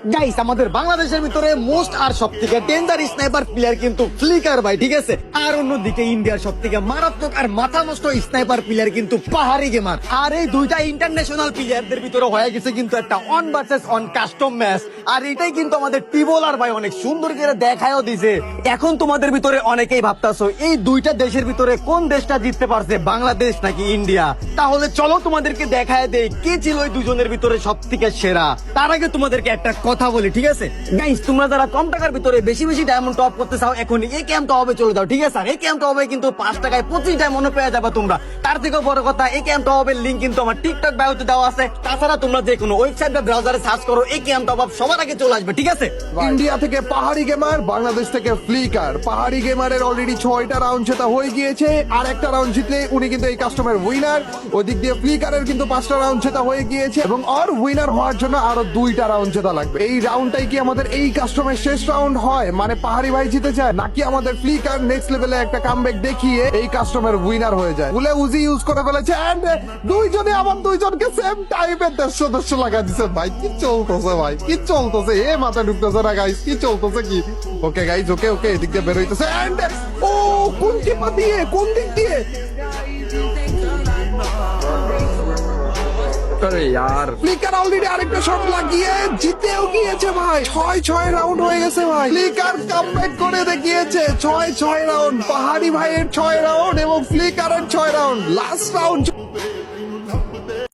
Guys আমাদের বাংলাদেশের ভিতরে মোস্ট আর সব থেকে ডেঞ্জার স্নাইপার প্লেয়ার কিন্তু ফ্লিকার ভাই, ঠিক আছে। আর অন্যদিকে ইন্ডিয়ার সব থেকে মারাত্মক আর মাথা নষ্ট স্নাইপার প্লেয়ার কিন্তু পাহাড়ি গেমার। আর এই দুইটা ইন্টারন্যাশনাল প্লেয়ারদের ভিতরে হয়ে গেছে কিন্তু একটা one versus one custom match. আর এটাই কিন্তু আমাদের টিবোলার ভাই অনেক সুন্দর করে দেখায়ও দিছে। এখন তোমাদের ভিতরে অনেকেই ভাবতাছো এই দুইটা দেশের ভিতরে কোন দেশটা জিততে পারছে, বাংলাদেশ নাকি ইন্ডিয়া? তাহলে চলো তোমাদেরকে দেখায় দেই কে ছিল ওই দুজনের ভিতরে সব থেকে সেরা। তার আগে তোমাদেরকে একটা কথা বলি, ঠিক আছে গাইস, তোমরা যারা কম টাকার ভিতরে বেশি বেশি ডায়মন্ড টপ করতে চাও এখন এই ক্যাম্পটা হবে চলে যাও, ঠিক আছে। আর এই ক্যাম্পটা হবে কিন্তু 5 টাকায় 25 ডায়মন্ড পেয়ে যাবে তোমরা। তার থেকেও বড় কথা এই ক্যাম্পটা হবে লিংক কিন্তু আমার টিকটক বায়োতে দেওয়া আছে। তাছাড়া তোমরা যে কোনো ওয়েবসাইট বা ব্রাউজারে সার্চ করো এই ক্যাম্পটা সবার আগে চলে আসবে, ঠিক আছে। ইন্ডিয়া থেকে পাহাড়ি গেমার, বাংলাদেশ থেকে ফ্লিকার। পাহাড়ি গেমারের অলরেডি 6টা রাউন্ড জেতা হয়ে গিয়েছে, আর একটা রাউন্ড জিতলে উনি কিন্তু এই কাস্টমের উইনার। ওদিক দিয়ে ফ্লিকারের কিন্তু 5টা রাউন্ড জেতা হয়ে গিয়েছে এবং আর উইনার হওয়ার জন্য আরো 2টা রাউন্ড জেতা লাগবে। এই রাউন্ডটাই কি আমাদের এই কাস্টমের শেষ রাউন্ড হয়, মানে পাহাড়ি ভাই জিতে যায়, নাকি আমাদের ফ্লিকার নেক্সট লেভেলে একটা কামব্যাক দেখিয়ে এই কাস্টমের উইনার হয়ে যায়? বলে উজি ইউজ করে ফেলেছে এন্ড দুইজনে আবার দুইজনকে সেম টাইমে 150 লাগা দিছে। ভাই কি চলতেছে, ভাই কি চলতেছে? এ মাথা ঢুকতেছে না গাইস, কি চলতেছে কি? ওকে গাইস, ওকে ওকে, এদিক দিয়ে বের হইতেছে এন্ড ও কোন টিপা দিয়ে, কোন দিক দিয়ে? अरे यार ফ্লিকার অলরেডি আরেকটা শট লাগিয়ে জিতেও গিয়েছে ভাই। 6-6 রাউন্ড হয়ে গেছে ভাই। ফ্লিকার কামব্যাক করে দেখিয়েছে। 6-6 রাউন্ড, পাহাড়ি ভাইয়ের 6 রাউন্ড এবং ফ্লিকারের 6 রাউন্ড। Last round